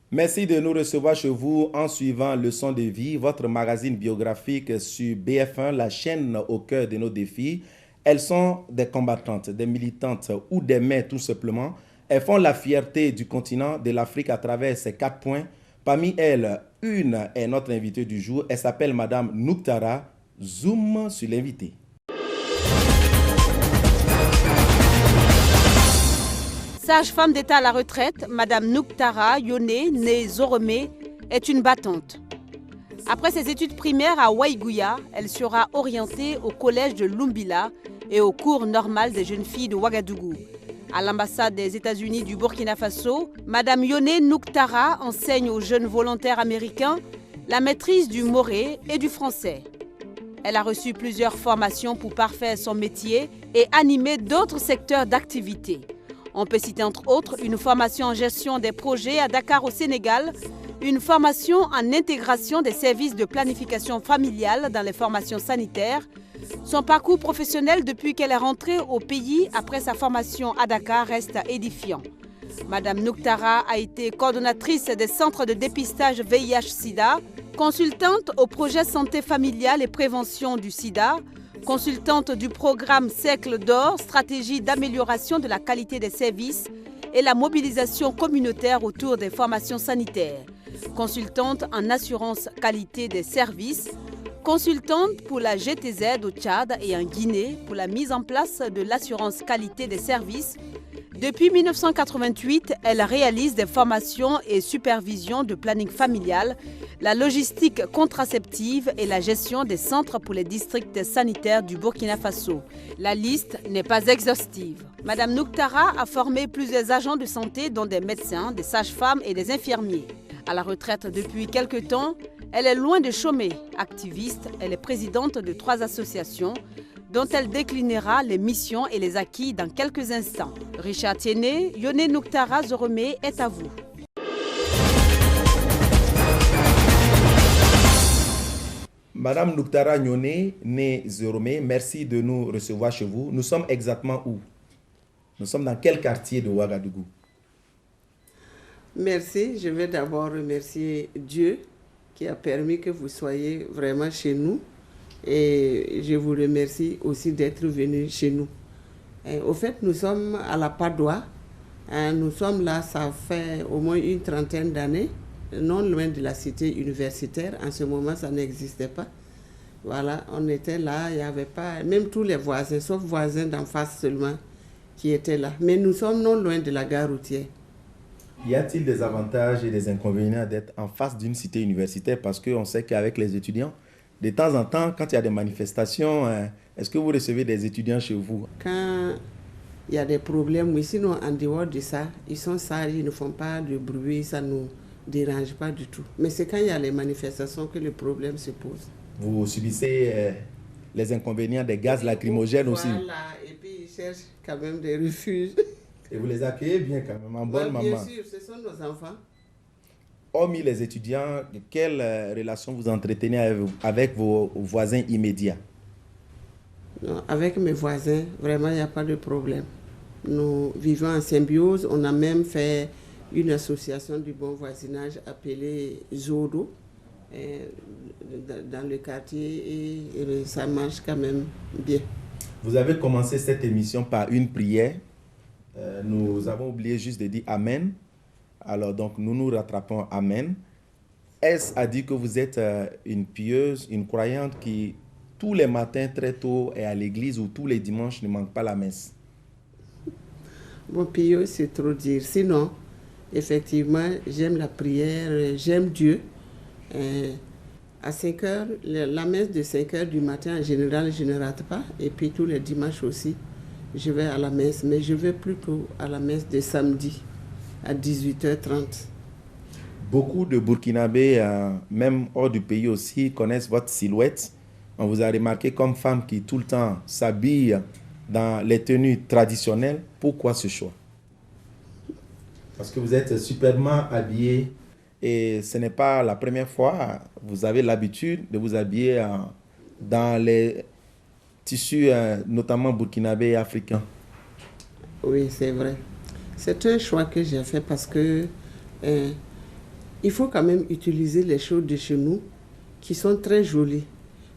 Merci de nous recevoir chez vous en suivant Leçon de vie, votre magazine biographique sur BF1, la chaîne au cœur de nos défis. Elles sont des combattantes, des militantes ou des mères tout simplement. Elles font la fierté du continent, de l'Afrique à travers ces 4 points. Parmi elles, une est notre invitée du jour. Elle s'appelle Madame Nouktara. Zoom sur l'invité. Sage-femme d'État à la retraite, Madame Nouktara Yone, née Zoromé, est une battante. Après ses études primaires à Waïgouya, elle sera orientée au collège de Lumbila et au cours normal des jeunes filles de Ouagadougou. À l'ambassade des États-Unis du Burkina Faso, Madame Yone Nouktara enseigne aux jeunes volontaires américains la maîtrise du moré et du français. Elle a reçu plusieurs formations pour parfaire son métier et animer d'autres secteurs d'activité. On peut citer entre autres une formation en gestion des projets à Dakar au Sénégal, une formation en intégration des services de planification familiale dans les formations sanitaires. Son parcours professionnel depuis qu'elle est rentrée au pays après sa formation à Dakar reste édifiant. Madame Nouktara a été coordonnatrice des centres de dépistage VIH-Sida, consultante au projet santé familiale et prévention du sida, consultante du programme Cercle d'Or, stratégie d'amélioration de la qualité des services et la mobilisation communautaire autour des formations sanitaires, consultante en assurance qualité des services, consultante pour la GTZ au Tchad et en Guinée pour la mise en place de l'assurance qualité des services. Depuis 1988, elle réalise des formations et supervisions de planning familial, la logistique contraceptive et la gestion des centres pour les districts sanitaires du Burkina Faso. La liste n'est pas exhaustive. Madame Nouktara a formé plusieurs agents de santé, dont des médecins, des sages-femmes et des infirmiers. À la retraite depuis quelque temps, elle est loin de chômer. Activiste, elle est présidente de 3 associations, dont elle déclinera les missions et les acquis dans quelques instants. Richard Tiene, Yone Nouktara Zoromé est à vous. Madame Nouktara Yone, née Zoromé, merci de nous recevoir chez vous. Nous sommes exactement où? Nous sommes dans quel quartier de Ouagadougou? Merci. Je vais d'abord remercier Dieu qui a permis que vous soyez vraiment chez nous. Et je vous remercie aussi d'être venu chez nous. Au fait, nous sommes à la Padoua. Nous sommes là, ça fait au moins une trentaine d'années, non loin de la cité universitaire. En ce moment, ça n'existait pas. Voilà, on était là, il n'y avait pas, même tous les voisins, sauf voisins d'en face seulement, qui étaient là. Mais nous sommes non loin de la gare routière. Y a-t-il des avantages et des inconvénients d'être en face d'une cité universitaire? Parce qu'on sait qu'avec les étudiants, de temps en temps, quand il y a des manifestations, est-ce que vous recevez des étudiants chez vous? Quand il y a des problèmes, oui, sinon en dehors de ça, ils sont sages, ils ne font pas de bruit, ça ne nous dérange pas du tout. Mais c'est quand il y a les manifestations que le problème se pose. Vous subissez les inconvénients des gaz lacrymogènes aussi? Voilà, et puis ils cherchent quand même des refuges. Et vous les accueillez bien quand même, en bonne maman? Bien sûr, ce sont nos enfants. Hormis les étudiants, quelle relation vous entretenez avec vos voisins immédiats? Non, avec mes voisins, vraiment, il n'y a pas de problème. Nous vivons en symbiose. On a même fait une association du bon voisinage appelée Zodo dans le quartier et ça marche quand même bien. Vous avez commencé cette émission par une prière. Nous avons oublié juste de dire Amen. Alors donc nous nous rattrapons, Amen. Est-ce à dire que vous êtes une pieuse, une croyante qui tous les matins très tôt est à l'église ou tous les dimanches ne manque pas la messe? Bon, pieuse c'est trop dire. Sinon, effectivement, j'aime la prière, j'aime Dieu. À 5 heures, la messe de 5 heures du matin en général je ne rate pas. Et puis tous les dimanches aussi, je vais à la messe. Mais je vais plutôt à la messe de samedi à 18h30. Beaucoup de Burkinabés, même hors du pays aussi, connaissent votre silhouette. On vous a remarqué comme femme qui tout le temps s'habille dans les tenues traditionnelles. Pourquoi ce choix? Parce que vous êtes superbement habillée et ce n'est pas la première fois. Vous avez l'habitude de vous habiller dans les tissus, notamment burkinabés et africains. Oui, c'est vrai. C'est un choix que j'ai fait parce que il faut quand même utiliser les choses de chez nous qui sont très jolies.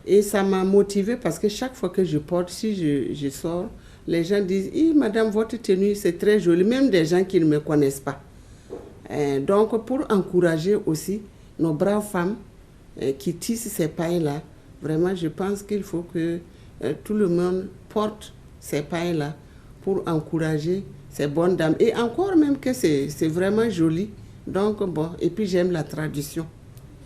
Et ça m'a motivée parce que chaque fois que je porte, si je sors, les gens disent « Madame, votre tenue, c'est très joli », même des gens qui ne me connaissent pas. Donc, pour encourager aussi nos braves femmes qui tissent ces pailles-là, vraiment, je pense qu'il faut que tout le monde porte ces pailles-là pour encourager ces bonnes dames. Et encore même que c'est vraiment joli. Donc, bon, et puis j'aime la tradition.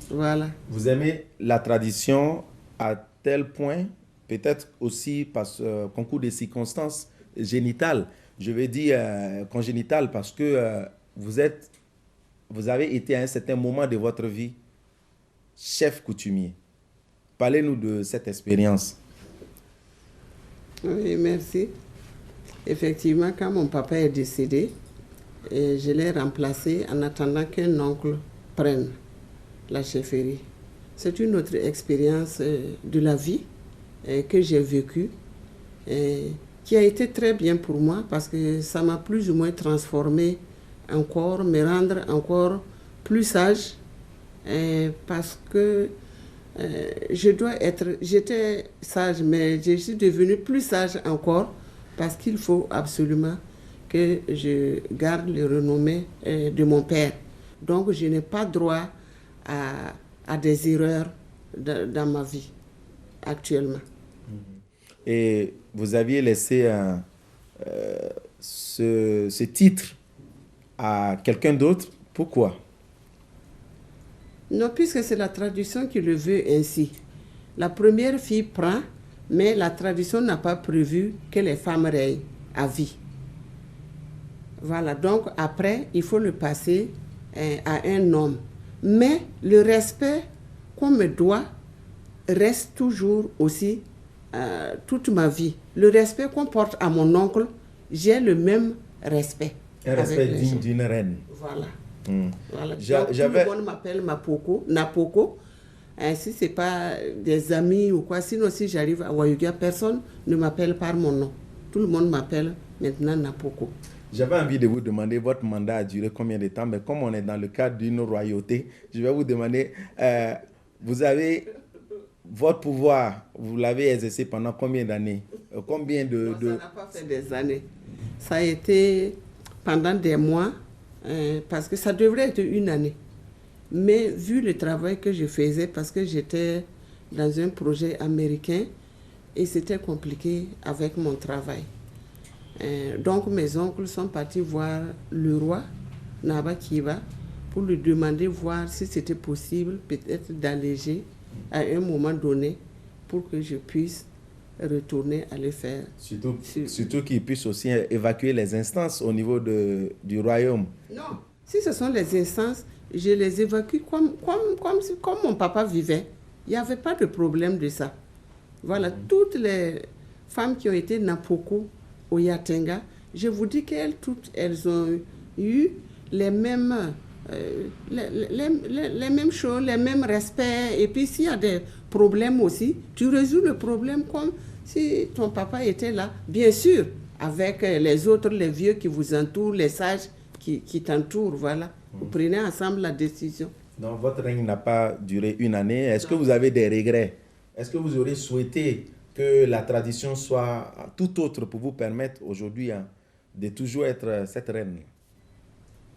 Voilà. Vous aimez la tradition à tel point, peut-être aussi par concours de circonstances génitales, je vais dire congénitales, parce que vous avez été à un certain moment de votre vie chef coutumier. Parlez-nous de cette expérience. Oui, merci. Effectivement, quand mon papa est décédé, je l'ai remplacé en attendant qu'un oncle prenne la chefferie. C'est une autre expérience de la vie que j'ai vécue, qui a été très bien pour moi parce que ça m'a plus ou moins transformé encore, me rendre encore plus sage, parce que j'étais sage, mais je suis devenue plus sage encore parce qu'il faut absolument que je garde le renommée de mon père. Donc je n'ai pas droit à des erreurs dans ma vie actuellement. Et vous aviez laissé ce titre à quelqu'un d'autre. Pourquoi? Non, puisque c'est la tradition qui le veut ainsi. La première fille prend, mais la tradition n'a pas prévu que les femmes règnent à vie. Voilà, donc après, il faut le passer à un homme. Mais le respect qu'on me doit reste toujours aussi toute ma vie. Le respect qu'on porte à mon oncle, j'ai le même respect. Un respect digne d'une reine. Voilà. Voilà. Tout le monde m'appelle Napoko. Si ce n'est pas des amis ou quoi, sinon si j'arrive à Wayugia, personne ne m'appelle par mon nom. Tout le monde m'appelle maintenant Napoko. J'avais envie de vous demander, votre mandat a duré combien de temps, mais comme on est dans le cadre d'une royauté, je vais vous demander, vous avez votre pouvoir, vous l'avez exercé pendant combien d'années? Combien de... Ça n'a pas fait des années. Ça a été pendant des mois, parce que ça devrait être une année. Mais vu le travail que je faisais, parce que j'étais dans un projet américain, et c'était compliqué avec mon travail. Donc mes oncles sont partis voir le roi, Naba Kiba, pour lui demander voir si c'était possible peut-être d'alléger à un moment donné pour que je puisse retourner aller faire. Surtout qu'ils puissent aussi évacuer les instances au niveau du royaume. Non, si ce sont les instances, je les évacue comme mon papa vivait. Il n'y avait pas de problème de ça. Voilà, toutes les femmes qui ont été Napoko au Yatenga, je vous dis qu'elles toutes, elles ont eu les mêmes, les mêmes choses, les mêmes respects. Et puis s'il y a des problèmes aussi, tu résous le problème comme si ton papa était là. Bien sûr, avec les autres, les vieux qui vous entourent, les sages qui t'entourent, voilà. Vous prenez ensemble la décision. Donc votre règne n'a pas duré une année. Est-ce que vous avez des regrets? Est-ce que vous auriez souhaité que la tradition soit tout autre pour vous permettre aujourd'hui de toujours être cette reine?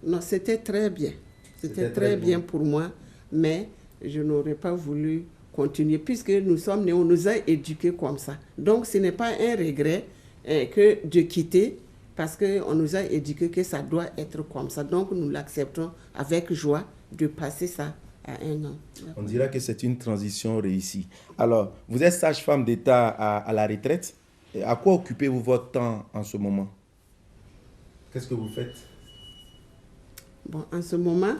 Non, c'était très bien. C'était très bien pour moi, mais je n'aurais pas voulu continuer puisque nous sommes nés, on nous a éduqués comme ça. Donc ce n'est pas un regret que de quitter parce qu'on nous a éduqués que ça doit être comme ça. Donc nous l'acceptons avec joie de passer ça à un an. On dirait que c'est une transition réussie. Alors, vous êtes sage-femme d'État à la retraite. Et à quoi occupez-vous votre temps en ce moment? Qu'est-ce que vous faites? Bon, en ce moment,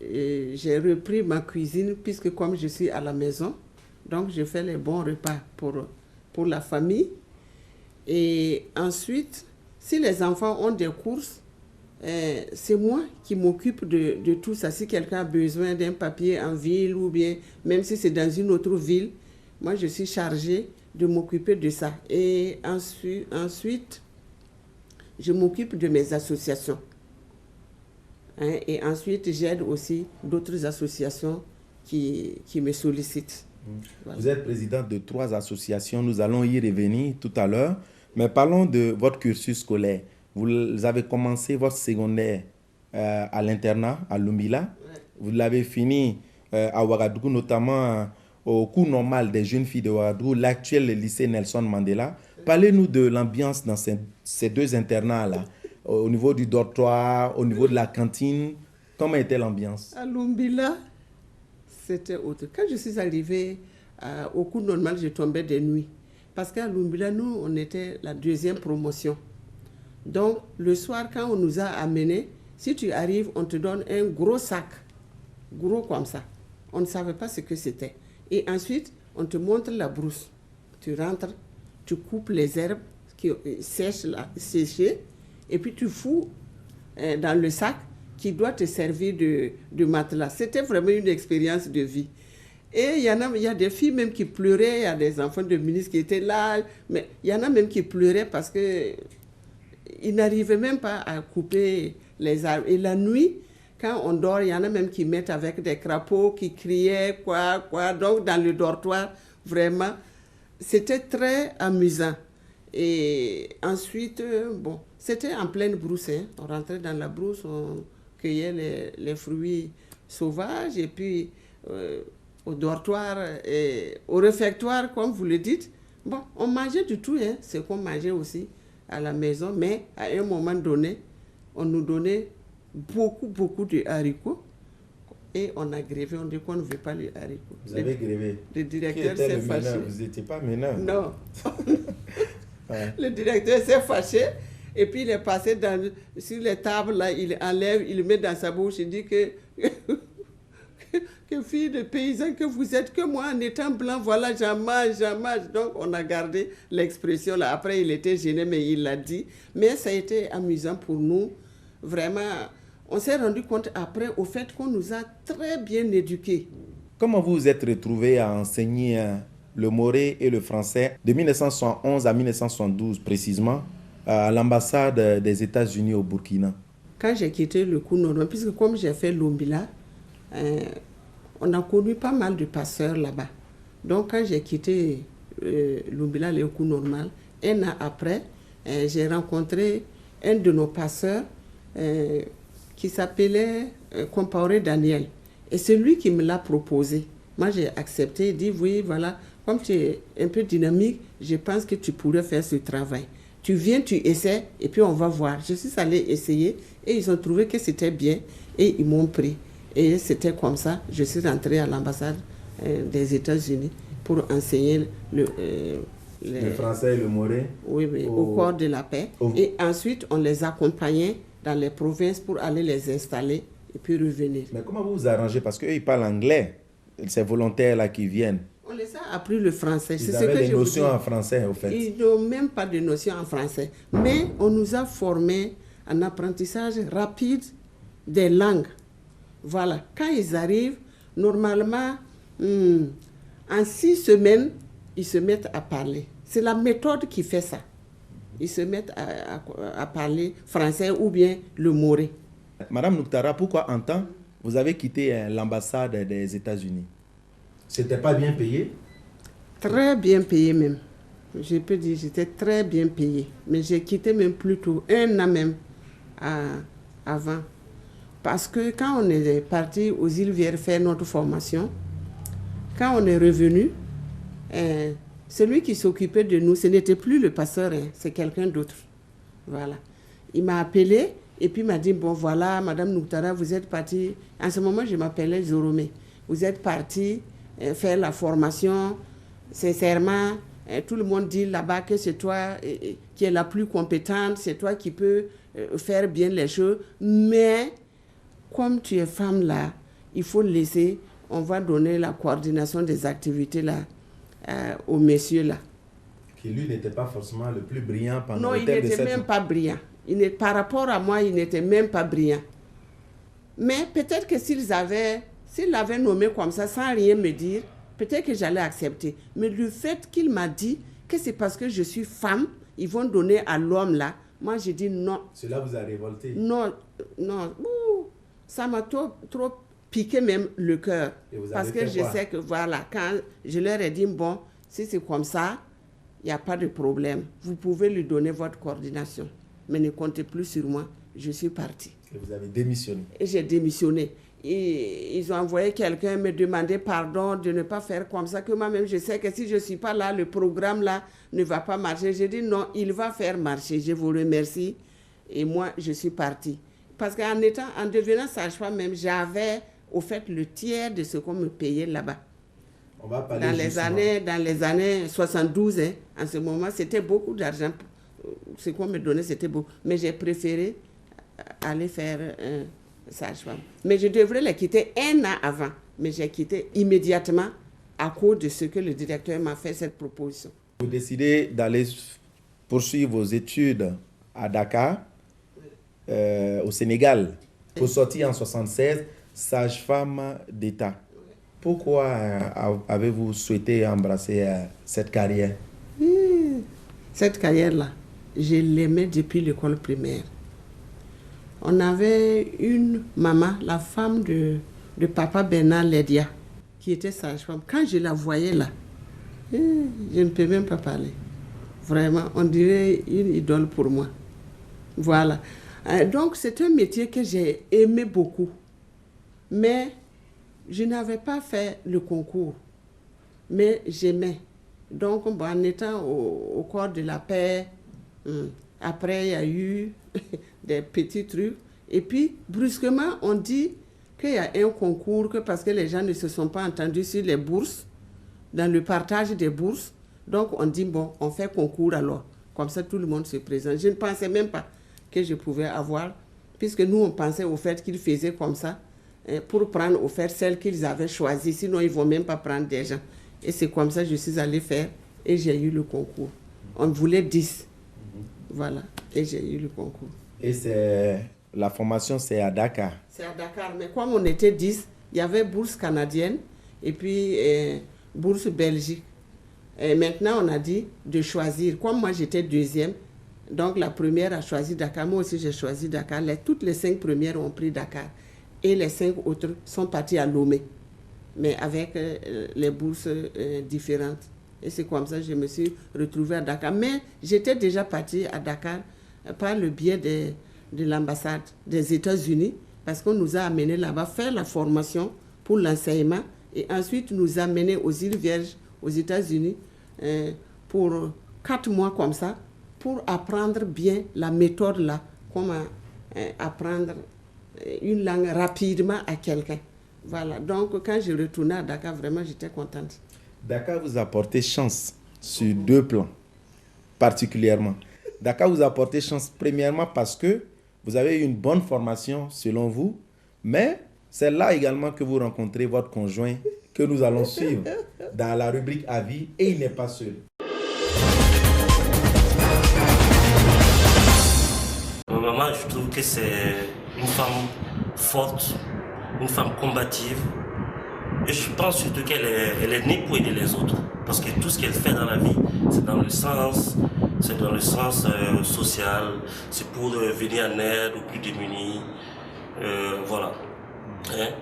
j'ai repris ma cuisine puisque comme je suis à la maison, Donc, je fais les bons repas pour la famille. Et ensuite, si les enfants ont des courses, c'est moi qui m'occupe de tout ça. Si quelqu'un a besoin d'un papier en ville ou bien, même si c'est dans une autre ville, moi, je suis chargée de m'occuper de ça. Et ensuite je m'occupe de mes associations. Et ensuite, j'aide aussi d'autres associations qui me sollicitent. Voilà. Vous êtes présidente de 3 associations, nous allons y revenir tout à l'heure. Mais parlons de votre cursus scolaire. Vous avez commencé votre secondaire à l'internat, à Lumbila. Ouais. Vous l'avez fini à Ouagadougou, notamment au cours normal des jeunes filles de Ouagadougou, l'actuel lycée Nelson Mandela. Parlez-nous de l'ambiance dans ces 2 internats-là, au niveau du dortoir, au niveau de la cantine. Comment était l'ambiance? À Lumbila, c'était autre. Quand je suis arrivée au cours normal, je tombais de nuit. Parce qu'à Lumbila, nous, on était la 2e promotion. Donc, le soir, quand on nous a amenés, si tu arrives, on te donne un gros sac, gros comme ça. On ne savait pas ce que c'était. Et ensuite, on te montre la brousse. Tu rentres, tu coupes les herbes qui sèchent là, séchées, et puis tu fous dans le sac qui doit te servir de matelas. C'était vraiment une expérience de vie. Et il y a des filles même qui pleuraient, il y a des enfants de ministres qui étaient là, mais il y en a même qui pleuraient parce qu'ils n'arrivaient même pas à couper les arbres. Et la nuit, quand on dort, il y en a même qui mettent avec des crapauds, qui criaient, quoi. Donc, dans le dortoir, vraiment, c'était très amusant. Et ensuite, bon, c'était en pleine brousse. Hein. On rentrait dans la brousse, on cueillait les fruits sauvages, et puis au dortoir et au réfectoire, comme vous le dites, bon, on mangeait du tout, hein, ce qu'on mangeait aussi à la maison, mais à un moment donné, on nous donnait beaucoup de haricots et on a grévé, on dit qu'on ne veut pas les haricots. Vous avez grévé? Le directeur s'est fâché. Vous n'étiez pas meneur? Non. Ouais. Le directeur s'est fâché et puis il est passé sur les tables, là, il enlève, il met dans sa bouche, il dit que fille de paysan que vous êtes, que moi en étant blanc, voilà, j'en mange. Donc on a gardé l'expression là. Après il était gêné, mais il l'a dit. Mais ça a été amusant pour nous. Vraiment, on s'est rendu compte après au fait qu'on nous a très bien éduqués. Comment vous vous êtes retrouvés à enseigner le moré et le français de 1971 à 1972 précisément à l'ambassade des États-Unis au Burkina? Quand j'ai quitté le cours normal, puisque comme j'ai fait Lumbila, on a connu pas mal de passeurs là-bas. Donc quand j'ai quitté Lumbila, le cours normal, 1 an après, j'ai rencontré un de nos passeurs qui s'appelait Compaoré Daniel. Et c'est lui qui me l'a proposé. Moi, j'ai accepté, il dit, oui, voilà, comme tu es un peu dynamique, je pense que tu pourrais faire ce travail. Tu viens, tu essaies, et puis on va voir. Je suis allée essayer, et ils ont trouvé que c'était bien, et ils m'ont pris. Et c'était comme ça, je suis rentrée à l'ambassade des États-Unis pour enseigner le français et le moré. Oui, au corps de la paix. Et ensuite, on les accompagnait dans les provinces pour aller les installer et puis revenir. Mais comment vous vous arrangez? Parce qu'eux, ils parlent anglais. Ces volontaires-là qui viennent. On les a appris le français. Ils avaient des notions en français, au fait. Ils n'ont même pas de notions en français. Mais on nous a formés en apprentissage rapide des langues. Voilà. Quand ils arrivent, normalement, en 6 semaines, ils se mettent à parler. C'est la méthode qui fait ça. Ils se mettent à parler français ou bien le moré. Madame Nouktara, pourquoi en temps vous avez quitté l'ambassade des États-Unis? C'était pas bien payé? Très bien payé même. Je peux dire, j'étais très bien payé. Mais j'ai quitté même plus tôt, 1 an même avant. Parce que quand on est parti aux îles Vierges faire notre formation, quand on est revenu, celui qui s'occupait de nous, ce n'était plus le pasteur, hein, c'est quelqu'un d'autre. Voilà. Il m'a appelé et puis il m'a dit, bon voilà, Madame Nouktara, vous êtes partie, en ce moment je m'appelais Zoromé, vous êtes partie faire la formation, sincèrement, tout le monde dit là-bas que c'est toi qui es la plus compétente, c'est toi qui peux faire bien les choses, mais comme tu es femme là, il faut laisser on va donner la coordination des activités là, au monsieur là. Qui lui n'était pas forcément le plus brillant pendant Non, le il thème de n'était cette... même pas brillant. Par rapport à moi, il n'était même pas brillant. Mais peut-être que s'il l'avait nommé comme ça, sans rien me dire, peut-être que j'allais accepter. Mais le fait qu'il m'a dit que c'est parce que je suis femme, ils vont donner à l'homme là, moi j'ai dit non. Cela vous a révolté? Non, non. Ça m'a trop piqué même le cœur. Parce que je sais que voilà, quand je leur ai dit, bon, si c'est comme ça, il n'y a pas de problème. Vous pouvez lui donner votre coordination. Mais ne comptez plus sur moi. Je suis partie. Et vous avez démissionné? Et j'ai démissionné. Et ils ont envoyé quelqu'un me demander pardon de ne pas faire comme ça, que moi-même je sais que si je ne suis pas là, le programme là ne va pas marcher. J'ai dit non, il va faire marcher. Je vous remercie. Et moi, je suis partie. Parce qu'en devenant sage-femme même, j'avais au fait le tiers de ce qu'on me payait là-bas. On va parler dans les années 72, hein, en ce moment, c'était beaucoup d'argent. Ce qu'on me donnait, c'était beau. Mais j'ai préféré aller faire sage-femme. Mais je devrais les quitter 1 an avant. Mais j'ai quitté immédiatement à cause de ce que le directeur m'a fait cette proposition. Vous décidez d'aller poursuivre vos études à Dakar, au Sénégal. Vous sortir en 1976, sage-femme d'État. Pourquoi avez-vous souhaité embrasser cette carrière? Cette carrière-là, je l'aimais depuis l'école primaire. On avait une maman, la femme de papa Bernard Ledia, qui était sage-femme. Quand je la voyais là, je ne peux même pas parler. Vraiment, on dirait une idole pour moi. Voilà. Donc, c'est un métier que j'ai aimé beaucoup. Mais je n'avais pas fait le concours. Mais j'aimais. Donc, en étant au corps de la paix, après, il y a eu des petits trucs. Et puis, brusquement, on dit qu'il y a un concours, que parce que les gens ne se sont pas entendus sur les bourses, dans le partage des bourses. Donc, on dit, bon, on fait concours alors. Comme ça, tout le monde se présente. Je ne pensais même pas que je pouvais avoir, puisque nous, on pensait au fait qu'ils faisaient comme ça, pour prendre au fait celles qu'ils avaient choisies. Sinon, ils ne vont même pas prendre des gens. Et c'est comme ça que je suis allée faire et j'ai eu le concours. On voulait 10. Voilà. Et j'ai eu le concours. Et la formation, c'est à Dakar? C'est à Dakar. Mais comme on était 10, il y avait bourse canadienne et puis bourse Belgique. Et maintenant, on a dit de choisir. Comme moi, j'étais deuxième, donc la première a choisi Dakar. Moi aussi, j'ai choisi Dakar. Toutes les 5 premières ont pris Dakar. Et les 5 autres sont partis à Lomé, mais avec les bourses différentes. Et c'est comme ça que je me suis retrouvée à Dakar. Mais j'étais déjà partie à Dakar par le biais de l'ambassade des États-Unis, parce qu'on nous a amenés là-bas faire la formation pour l'enseignement et ensuite nous amener aux îles Vierges, aux États-Unis, pour 4 mois comme ça, pour apprendre bien la méthode là, comment apprendre une langue rapidement à quelqu'un. Voilà, donc quand je retournais à Dakar, vraiment j'étais contente. Dakar vous a porté chance sur 2 plans, particulièrement. Dakar vous a porté chance premièrement parce que vous avez eu une bonne formation selon vous, mais c'est là également que vous rencontrez votre conjoint que nous allons suivre dans la rubrique Avis et il n'est pas seul. Ma maman, je trouve que c'est une femme forte, une femme combative. Et je pense surtout qu'elle est née pour aider les autres. Parce que tout ce qu'elle fait dans la vie, c'est dans le sens social, c'est pour venir en aide aux plus démunis. Voilà.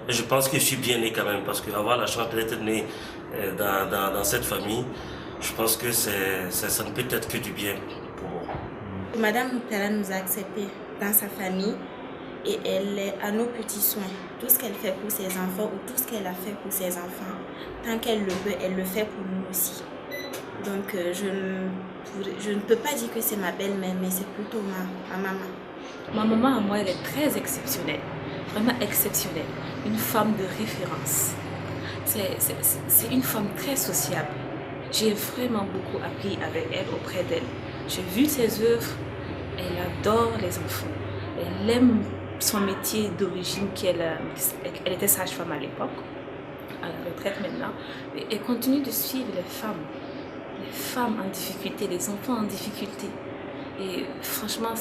Et je pense que je suis bien né quand même, parce qu'avoir la chance d'être né dans cette famille, je pense que ça ne peut être que du bien pour moi. Madame Noukhtara nous a acceptés dans sa famille et elle est à nos petits soins. Tout ce qu'elle fait pour ses enfants ou tout ce qu'elle a fait pour ses enfants, tant qu'elle le veut, elle le fait pour nous aussi. Donc je ne peux pas dire que c'est ma belle-mère, mais c'est plutôt ma maman. Ma maman, moi, elle est très exceptionnelle, vraiment exceptionnelle. Une femme de référence. C'est une femme très sociable. J'ai vraiment beaucoup appris avec elle, auprès d'elle. J'ai vu ses œuvres, elle adore les enfants. Elle aime son métier d'origine, elle était sage-femme à l'époque. à la retraite maintenant, et elle continue de suivre les femmes en difficulté, les enfants en difficulté. Et franchement,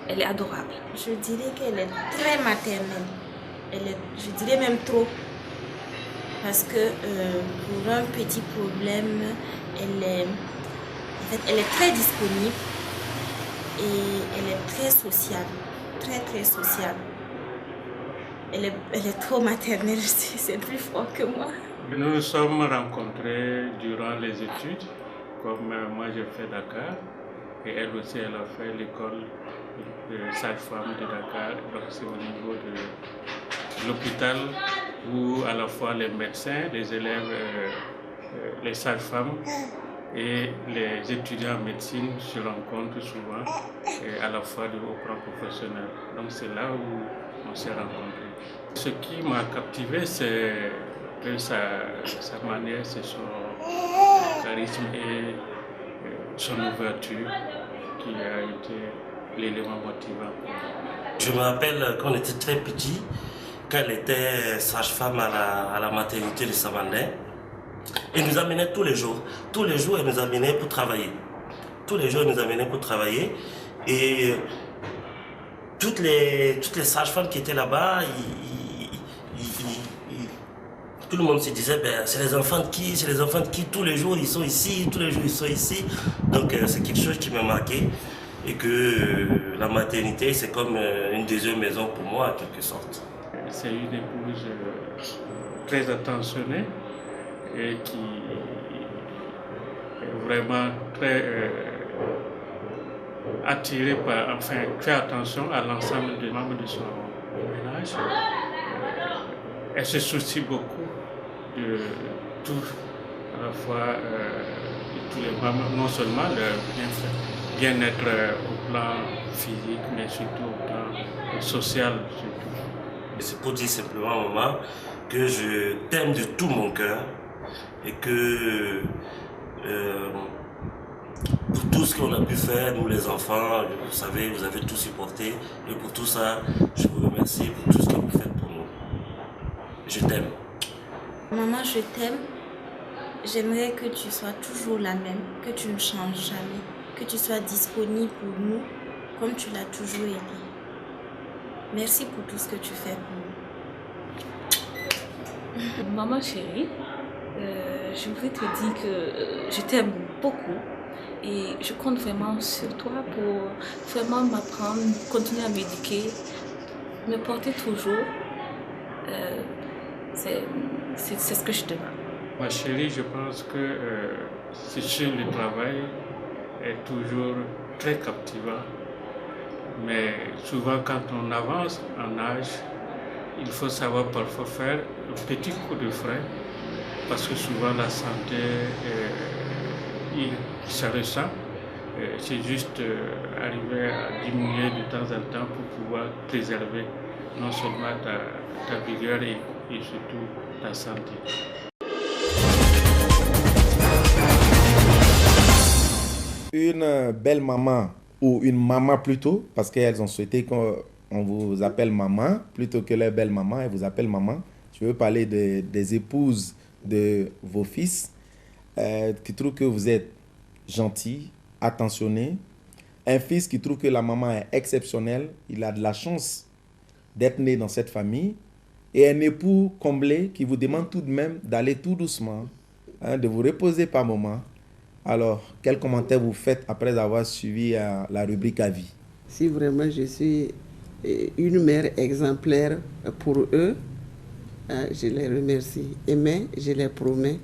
elle est adorable. Je dirais qu'elle est très maternelle. Je dirais même trop. Parce que pour un petit problème, elle est très disponible et elle est très sociable. Très, très sociable. Elle est trop maternelle, c'est plus fort que moi. Nous nous sommes rencontrés durant les études, comme moi j'ai fait Dakar, et elle aussi elle a fait l'école de sage-femme de Dakar, donc c'est au niveau de l'hôpital où à la fois les médecins, les élèves, les sages-femmes et les étudiants en médecine se rencontrent souvent, et à la fois de haut plan professionnel. Donc c'est là où on s'est rencontrés. Ce qui m'a captivé, c'est que sa manière, c'est son charisme et son ouverture qui a été l'élément motivant. Je me rappelle quand on était très petit, quand elle était sage-femme à la maternité de Samandin, elle nous amenait tous les jours. Tous les jours, elle nous amenait pour travailler. Tous les jours, elle nous amenait pour travailler. Et toutes les sages-femmes qui étaient là-bas, tout le monde se disait, ben, c'est les enfants de qui? C'est les enfants de qui? Tous les jours, ils sont ici. Tous les jours, ils sont ici. Donc, c'est quelque chose qui m'a marqué. Et que la maternité, c'est comme une deuxième maison pour moi, en quelque sorte. C'est une épouse très attentionnée et qui est vraiment très attirée par, enfin, fait attention à l'ensemble des membres de son ménage. Elle se soucie beaucoup de tout, à la fois de tous les membres, non seulement leur bien-être au plan physique, mais surtout au plan social. C'est pour dire simplement, maman, que je t'aime de tout mon cœur et que pour tout ce qu'on a pu faire, nous les enfants, vous savez, vous avez tout supporté. Et pour tout ça, je vous remercie pour tout ce que vous faites pour nous. Je t'aime. Maman, je t'aime. J'aimerais que tu sois toujours la même, que tu ne changes jamais, que tu sois disponible pour nous comme tu l'as toujours été. Merci pour tout ce que tu fais pour nous. Maman chérie, je voudrais te dire que je t'aime beaucoup et je compte vraiment sur toi pour vraiment m'apprendre, continuer à m'éduquer, me porter toujours. C'est ce que je te demande. Ma chérie, je pense que c'est sûr, le travail est toujours très captivant. Mais souvent, quand on avance en âge, il faut savoir parfois faire un petit coup de frein parce que souvent la santé, ça ressent. C'est juste arriver à diminuer de temps en temps pour pouvoir préserver non seulement ta vigueur et surtout ta santé. Une belle maman, ou une maman plutôt, parce qu'elles ont souhaité qu'on vous appelle maman, plutôt que leur belle maman, elles vous appellent maman. Je veux parler des épouses de vos fils, qui trouvent que vous êtes gentil, attentionné. Un fils qui trouve que la maman est exceptionnelle, il a de la chance d'être né dans cette famille. Et un époux comblé qui vous demande tout de même d'aller tout doucement, de vous reposer par moment. Alors, quel commentaire vous faites après avoir suivi la rubrique avis? Si vraiment je suis une mère exemplaire pour eux, je les remercie. Mais je les promets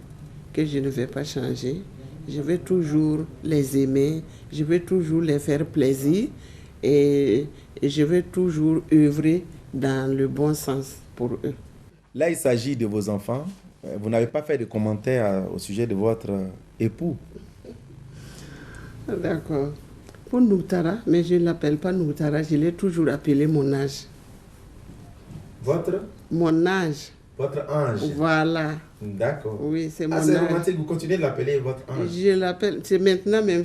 que je ne vais pas changer. Je vais toujours les aimer, je vais toujours les faire plaisir et je vais toujours œuvrer dans le bon sens pour eux. Là, il s'agit de vos enfants. Vous n'avez pas fait de commentaires au sujet de votre époux. D'accord. Pour Noutara, mais je ne l'appelle pas Noutara, je l'ai toujours appelé mon âge. Votre? Mon âge. Votre ange. Voilà. D'accord. Oui, c'est mon c'est âge. romantique, vous continuez de l'appeler votre ange. Je l'appelle, c'est maintenant même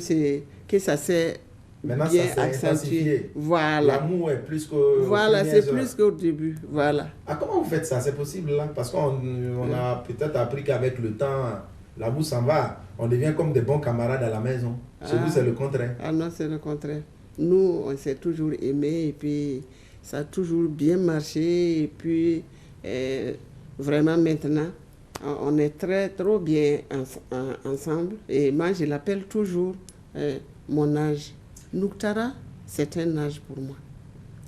que ça s'est Maintenant, bien ça s'est accentué. intensifié. Voilà. L'amour est plus qu'au Voilà, premières c'est heures. plus qu'au début. Voilà. Ah, comment vous faites ça? C'est possible là? Parce qu'on a peut-être appris qu'avec le temps, l'amour s'en va. On devient comme des bons camarades à la maison. Chez vous, c'est le contraire. Ah non, c'est le contraire. Nous, on s'est toujours aimés et puis ça a toujours bien marché. Et puis, vraiment maintenant, on est trop bien ensemble. Et moi, je l'appelle toujours mon âge. Nouktara, c'est un âge pour moi.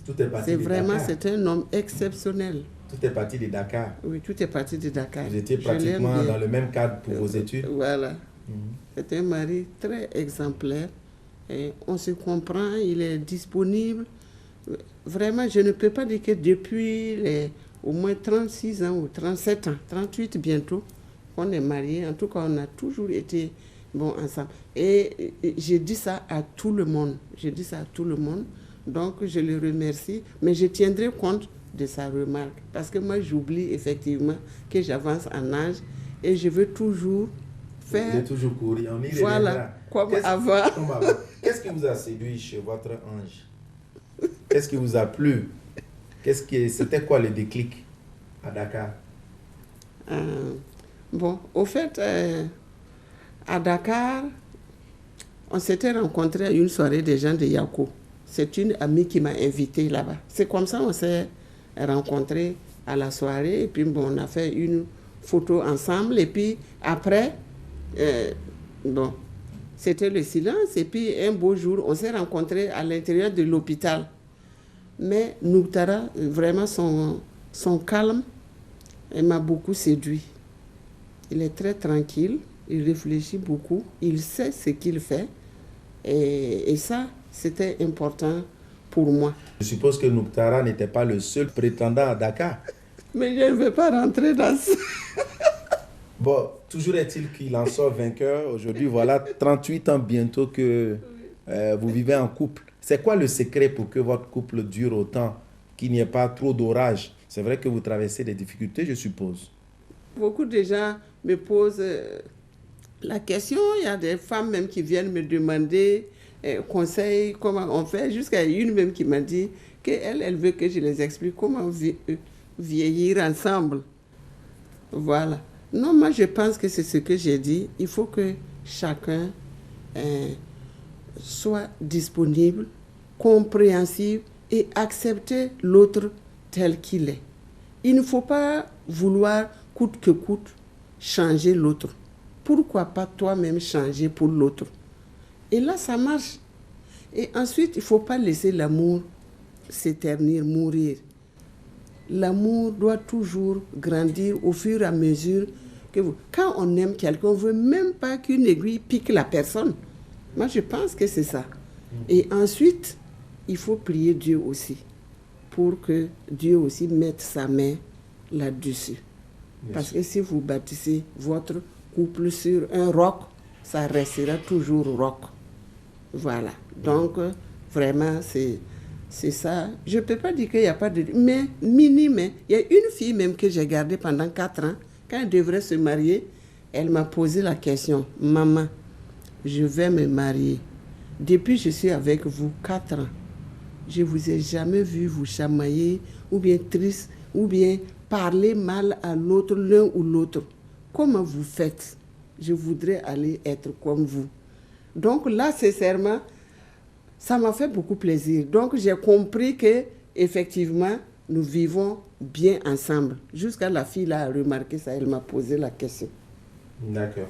Tout est parti C'est de vraiment, Dakar. c'est un homme exceptionnel. Tout est parti de Dakar. Oui, tout est parti de Dakar. Vous étiez Je l'aime pratiquement bien. dans le même cadre pour vos études. Voilà. Mhm. C'est un mari très exemplaire. Et on se comprend, il est disponible. Vraiment, je ne peux pas dire que depuis au moins 36 ans ou 37 ans, 38 bientôt, qu'on est mariés. En tout cas, on a toujours été ensemble. Et je dis ça à tout le monde. Je dis ça à tout le monde. Donc, je le remercie. Mais je tiendrai compte de sa remarque. Parce que moi, j'oublie effectivement que j'avance en âge et je veux toujours faire... Vous êtes toujours couru. On y Voilà, comme Qu'est-ce- avant. comme avant. Qu'est-ce qui vous a séduit chez votre ange? Qu'est-ce qui vous a plu? C'était quoi le déclic à Dakar? Au fait, à Dakar, on s'était rencontrés à une soirée des gens de Yako. C'est une amie qui m'a invité là-bas. C'est comme ça qu'on s'est rencontrés à la soirée. Et puis, on a fait une photo ensemble. Et puis, après, c'était le silence. Et puis, un beau jour, on s'est rencontrés à l'intérieur de l'hôpital. Mais Nouktara, vraiment, son calme, elle m'a beaucoup séduit. Il est très tranquille, il réfléchit beaucoup, il sait ce qu'il fait. Et ça, c'était important pour moi. Je suppose que Nouktara n'était pas le seul prétendant à Dakar. Mais je ne veux pas rentrer dans ça. Bon, toujours est-il qu'il en sort vainqueur. Aujourd'hui, voilà 38 ans bientôt que vous vivez en couple. C'est quoi le secret pour que votre couple dure autant, qu'il n'y ait pas trop d'orage? C'est vrai que vous traversez des difficultés, je suppose. Beaucoup de gens me posent la question. Il y a des femmes même qui viennent me demander conseils, comment on fait. Jusqu'à une même qui m'a dit qu'elle veut que je les explique comment vieillir ensemble. Voilà. Non, moi je pense que c'est ce que j'ai dit. Il faut que chacun soit disponible, compréhensif et accepter l'autre tel qu'il est. Il ne faut pas vouloir coûte que coûte changer l'autre. Pourquoi pas toi-même changer pour l'autre? Et là, ça marche. Et ensuite, il ne faut pas laisser l'amour s'éternir, mourir. L'amour doit toujours grandir au fur et à mesure que vous... Quand on aime quelqu'un, on ne veut même pas qu'une aiguille pique la personne. Moi, je pense que c'est ça. Et ensuite, il faut prier Dieu aussi, pour que Dieu aussi mette sa main là-dessus. Parce que si vous bâtissez votre couple sur un roc, ça restera toujours roc. Voilà. Donc, vraiment, c'est ça. Je ne peux pas dire qu'il n'y a pas de... Mais minime, il y a une fille même que j'ai gardée pendant 4 ans. Quand elle devrait se marier, elle m'a posé la question. « Maman, je vais me marier. Depuis que je suis avec vous 4 ans, je ne vous ai jamais vu vous chamailler ou bien triste ou bien parler mal à l'autre, l'un ou l'autre. Comment vous faites? Je voudrais aller être comme vous. » Donc là, sincèrement, ça m'a fait beaucoup plaisir. Donc j'ai compris que effectivement, nous vivons bien ensemble. Jusqu'à la fille là a remarqué ça, elle m'a posé la question. D'accord.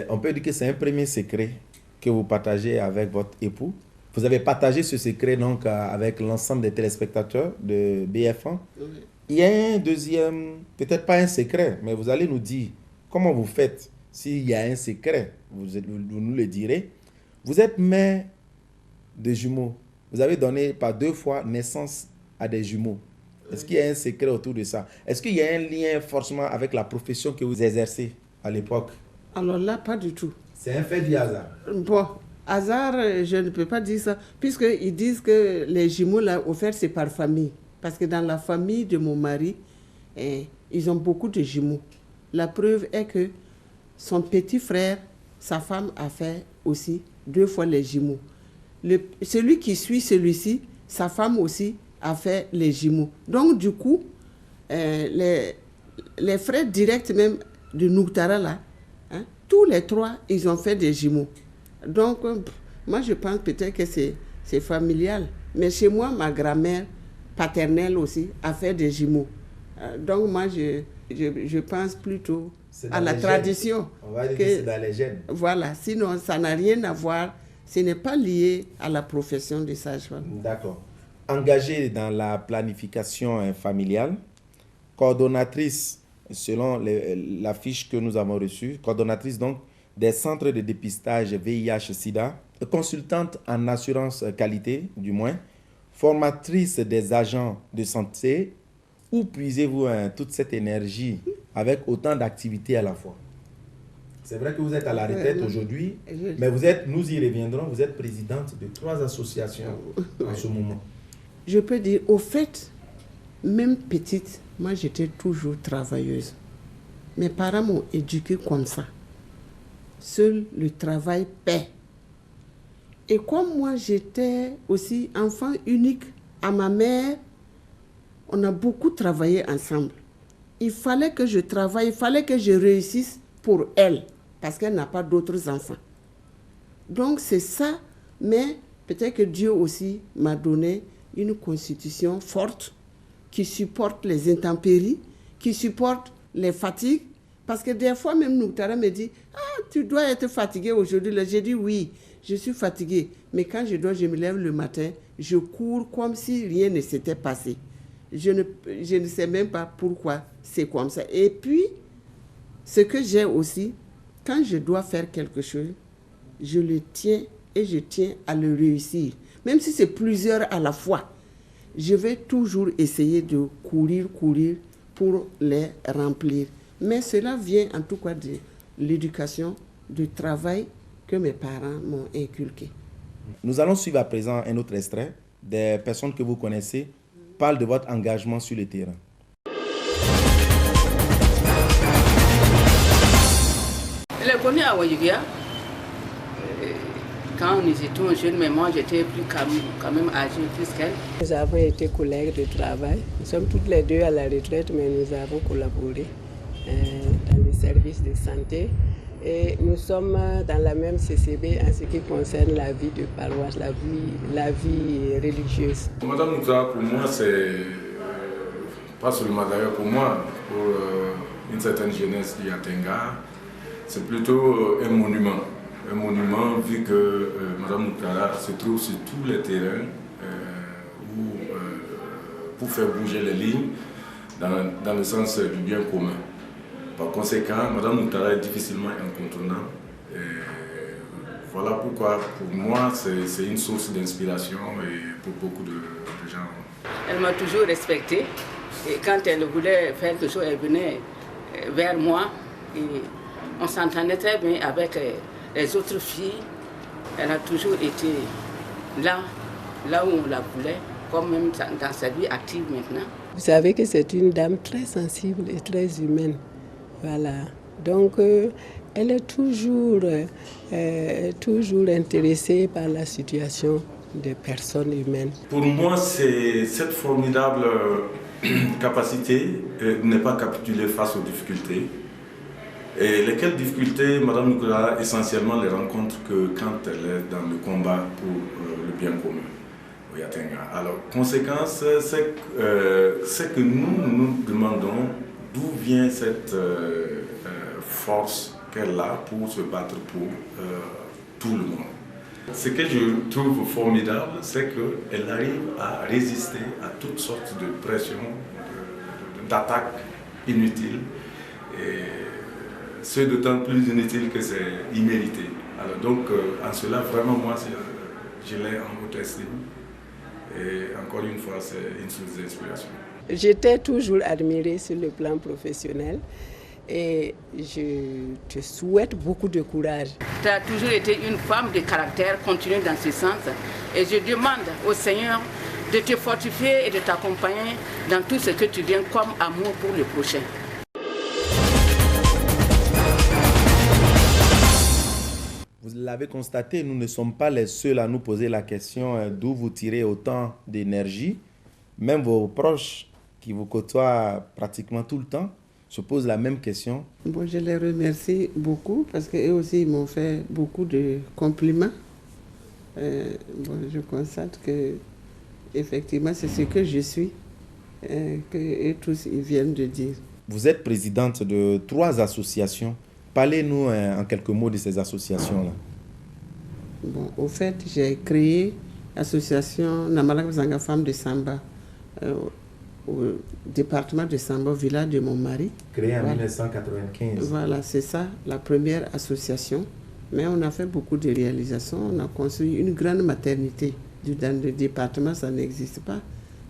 On peut dire que c'est un premier secret que vous partagez avec votre époux. Vous avez partagé ce secret donc avec l'ensemble des téléspectateurs de BF1. Oui. Il y a un deuxième, peut-être pas un secret, mais vous allez nous dire comment vous faites. S'il y a un secret, vous nous le direz. Vous êtes mère de jumeaux. Vous avez donné par 2 fois naissance à des jumeaux. Est-ce qu'il y a un secret autour de ça? Est-ce qu'il y a un lien forcément avec la profession que vous exercez à l'époque? Alors là, pas du tout. C'est un fait du hasard. Bon, hasard, je ne peux pas dire ça, puisqu'ils disent que les jumeaux, là, au fait, c'est par famille. Parce que dans la famille de mon mari, ils ont beaucoup de jumeaux. La preuve est que son petit frère, sa femme a fait aussi 2 fois les jumeaux. celui qui suit celui-ci, sa femme aussi a fait les jumeaux. Donc du coup, les frères directs même de Nougtara là, hein, tous les trois, ils ont fait des jumeaux. Donc moi je pense peut-être que c'est familial. Mais chez moi, ma grand-mère paternelle aussi a fait des jumeaux. Donc moi je pense plutôt à la tradition. On va dire que c'est dans les gènes. Voilà, sinon ça n'a rien à voir. Ce n'est pas lié à la profession de sage-femme. D'accord. Engagée dans la planification familiale, coordonnatrice, selon la fiche que nous avons reçue, coordonnatrice donc des centres de dépistage VIH-Sida, consultante en assurance qualité, du moins, formatrice des agents de santé. Où puisez-vous toute cette énergie avec autant d'activités à la fois? C'est vrai que vous êtes à la retraite aujourd'hui, mais vous êtes, nous y reviendrons, vous êtes présidente de 3 associations en ce moment. Je peux dire, au fait, même petite, moi j'étais toujours travailleuse. Mes parents m'ont éduquée comme ça. Seul le travail paie. Et comme moi j'étais aussi enfant unique à ma mère, on a beaucoup travaillé ensemble. Il fallait que je travaille, il fallait que je réussisse pour elle, parce qu'elle n'a pas d'autres enfants. Donc c'est ça, mais peut-être que Dieu aussi m'a donné une constitution forte qui supporte les intempéries, qui supporte les fatigues. Parce que des fois, même Nougtara me dit, « Ah, tu dois être fatigué aujourd'hui. » J'ai dit, « Oui, je suis fatiguée. » Mais quand je me lève le matin, je cours comme si rien ne s'était passé. Je ne sais même pas pourquoi c'est comme ça. Et puis, ce que j'ai aussi, quand je dois faire quelque chose, je le tiens et je tiens à le réussir. Même si c'est plusieurs à la fois, je vais toujours essayer de courir pour les remplir. Mais cela vient en tout cas de l'éducation, du travail que mes parents m'ont inculqué. Nous allons suivre à présent un autre extrait. Des personnes que vous connaissez parlent de votre engagement sur le terrain. Elle est connue à Ouaïguia. Quand nous étions jeunes, mais moi j'étais plus quand même âgée plus qu'elle. Nous avons été collègues de travail. Nous sommes toutes les deux à la retraite, mais nous avons collaboré dans les services de santé. Et nous sommes dans la même CCB en ce qui concerne la vie de paroisse, la vie religieuse. Madame Nougtara, pour moi, c'est pas seulement d'ailleurs pour moi, pour une certaine jeunesse du Yatenga, c'est plutôt un monument. Un monument vu que Madame Nougtara se trouve sur tous les terrains pour faire bouger les lignes dans le sens du bien commun. Par conséquent, Madame Nougtara est difficilement incontournable. Voilà pourquoi, pour moi, c'est une source d'inspiration et pour beaucoup de gens. Elle m'a toujours respectée. Et quand elle voulait faire quelque chose, elle venait vers moi. Et on s'entendait très bien avec les autres filles. Elle a toujours été là où on la voulait, comme même dans sa vie active maintenant. Vous savez que c'est une dame très sensible et très humaine. Voilà. Donc, elle est toujours intéressée par la situation des personnes humaines. Pour moi, c'est cette formidable capacité n'est pas capituler face aux difficultés. Et lesquelles difficultés, Madame Nougtara essentiellement les rencontre que quand elle est dans le combat pour le bien commun au Yatenga. Alors, conséquence, c'est que nous demandons d'où vient cette force qu'elle a pour se battre pour tout le monde. Ce que je trouve formidable, c'est qu'elle arrive à résister à toutes sortes de pressions, d'attaques inutiles. Et c'est d'autant plus inutile que c'est immérité. Alors donc, en cela, vraiment, moi, je l'ai en haute estime. Et encore une fois, c'est une source d'inspiration. J'étais toujours admirée sur le plan professionnel et je te souhaite beaucoup de courage. Tu as toujours été une femme de caractère, continue dans ce sens. Et je demande au Seigneur de te fortifier et de t'accompagner dans tout ce que tu viens comme amour pour le prochain. l'avez constaté, nous ne sommes pas les seuls à nous poser la question d'où vous tirez autant d'énergie. Même vos proches qui vous côtoient pratiquement tout le temps se posent la même question. Bon, je les remercie beaucoup parce qu'eux aussi ils m'ont fait beaucoup de compliments. Je constate que effectivement c'est ce que je suis, que tous ils viennent de dire. Vous êtes présidente de 3 associations. Parlez-nous en quelques mots de ces associations-là. Bon, au fait, j'ai créé l'association Namalak Zanga Femmes de Samba au département de Samba, au village de mon mari. Créée en 1995. Voilà, c'est ça, la première association. Mais on a fait beaucoup de réalisations. On a construit une grande maternité. Dans le département, ça n'existe pas.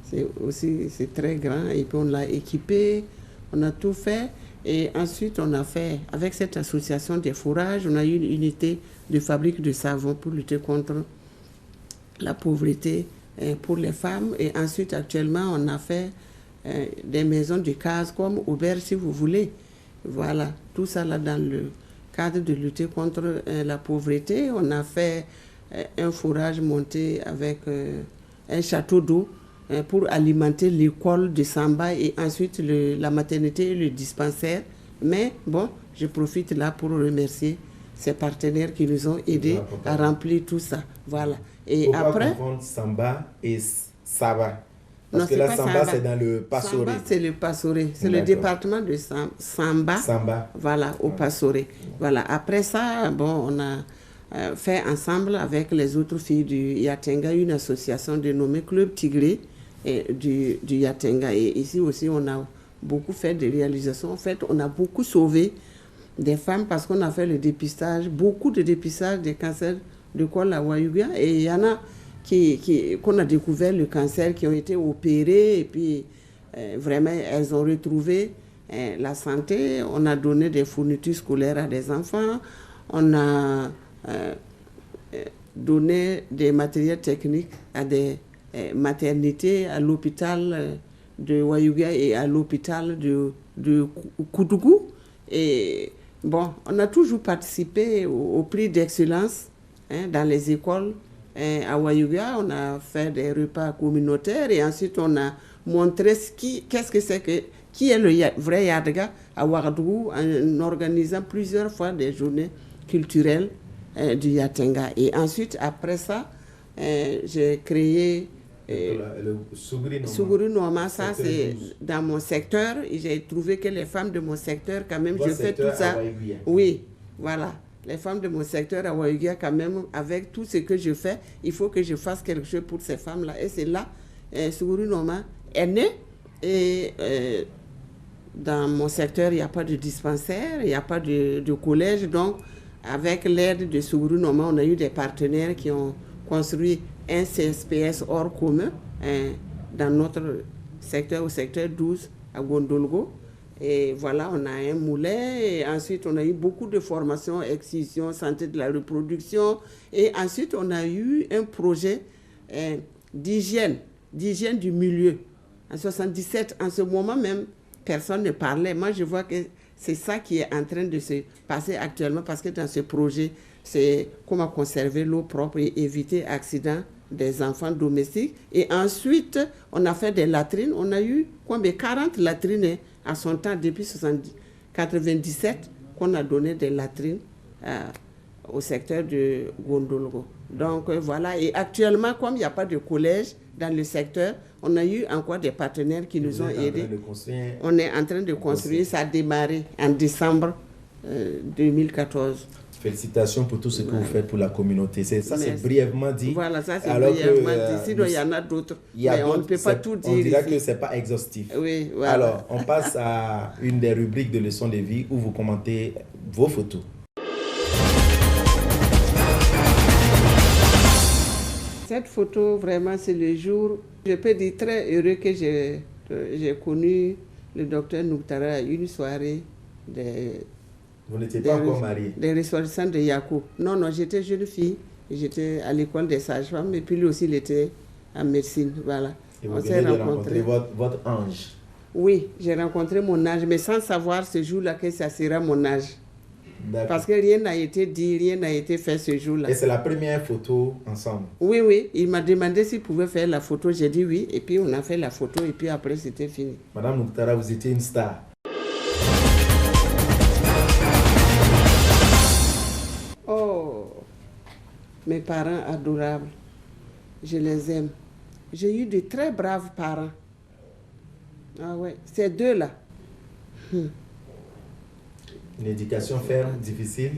C'est très grand. Et puis on l'a équipé, on a tout fait. Et ensuite, on a fait, avec cette association des fourrages, on a eu une unité de fabrique de savon pour lutter contre la pauvreté pour les femmes. Et ensuite, actuellement, on a fait des maisons de cases comme auberge, si vous voulez. Voilà, tout ça là dans le cadre de lutter contre la pauvreté. On a fait un fourrage monté avec un château d'eau pour alimenter l'école de Samba et ensuite la maternité et le dispensaire. Mais bon, je profite là pour remercier ces partenaires qui nous ont aidés à remplir tout ça. Voilà. Et pourquoi après, confondre Samba et Saba? Parce non, que là, pas Samba, c'est dans le Passoré. Samba, c'est le Passoré. C'est le département de Samba. Samba. Voilà, au Passoré. Voilà. Après ça, bon, on a fait ensemble avec les autres filles du Yatenga une association dénommée Club Tigré du Yatenga. Et ici aussi, on a beaucoup fait de réalisations. En fait, on a beaucoup sauvé des femmes parce qu'on a fait le dépistage, beaucoup de dépistage des cancers de col à Wayuga. Et il y en a qu'on a découvert le cancer, qui ont été opérés et puis vraiment elles ont retrouvé la santé. On a donné des fournitures scolaires à des enfants, on a donné des matériels techniques à des maternités, à l'hôpital de Wayuga et à l'hôpital de Koudougou. Et bon, on a toujours participé au prix d'excellence dans les écoles. À Wayuga, on a fait des repas communautaires et ensuite on a montré qu'est-ce que c'est qui est le vrai Yadga à Ouagadougou en organisant plusieurs fois des journées culturelles du Yatenga. Et ensuite, après ça, j'ai créé le Souguri Noma, ça c'est dans mon secteur. J'ai trouvé que les femmes de mon secteur, quand même, je fais tout ça. Oui, voilà. Les femmes de mon secteur à Wayugia, quand même, avec tout ce que je fais, il faut que je fasse quelque chose pour ces femmes-là. Et c'est là, Souguri Noma est né. Et dans mon secteur, il n'y a pas de dispensaire, il n'y a pas de collège. Donc, avec l'aide de Souguri Noma, on a eu des partenaires qui ont construit un CSPS hors commun dans notre secteur, au secteur 12 à Gondolgo. Et voilà, on a un moulin et ensuite on a eu beaucoup de formations, excision, santé de la reproduction. Et ensuite on a eu un projet d'hygiène du milieu. En 1977, en ce moment même, personne ne parlait. Moi, je vois que c'est ça qui est en train de se passer actuellement parce que dans ce projet, c'est comment conserver l'eau propre et éviter accidents des enfants domestiques. Et ensuite, on a fait des latrines. On a eu combien 40 latrines à son temps, depuis 1997, qu'on a donné des latrines au secteur de Gondolgo. Donc voilà, et actuellement, comme il n'y a pas de collège dans le secteur, on a eu encore des partenaires qui nous ont aidés. On est en train de construire, ça a démarré en décembre 2014. Félicitations pour tout ce que vous faites pour la communauté. C'est brièvement dit. Voilà, ça c'est brièvement dit. Sinon, il y en a d'autres. Mais on ne peut pas tout dire. On dirait que ce n'est pas exhaustif. Oui, voilà. Alors, on passe à une des rubriques de leçons de vie où vous commentez vos photos. Cette photo, vraiment, c'est le jour, je peux dire très heureux que j'ai connu le docteur Nouktara à une soirée Vous n'étiez pas encore mariée? Des ressortissants de Yakou. Non, j'étais jeune fille. J'étais à l'école des sages-femmes et puis lui aussi, il était en médecine. Voilà. Et vous venez de rencontrer votre ange? Oui, j'ai rencontré mon ange, mais sans savoir ce jour-là que ça sera mon âge. Parce que rien n'a été dit, rien n'a été fait ce jour-là. Et c'est la première photo ensemble? Oui, oui. Il m'a demandé s'il pouvait faire la photo. J'ai dit oui. Et puis on a fait la photo et puis après c'était fini. Madame Nouktara, vous étiez une star. Oh, mes parents adorables. Je les aime. J'ai eu de très braves parents. Ah ouais, ces deux-là. Une éducation ferme, difficile,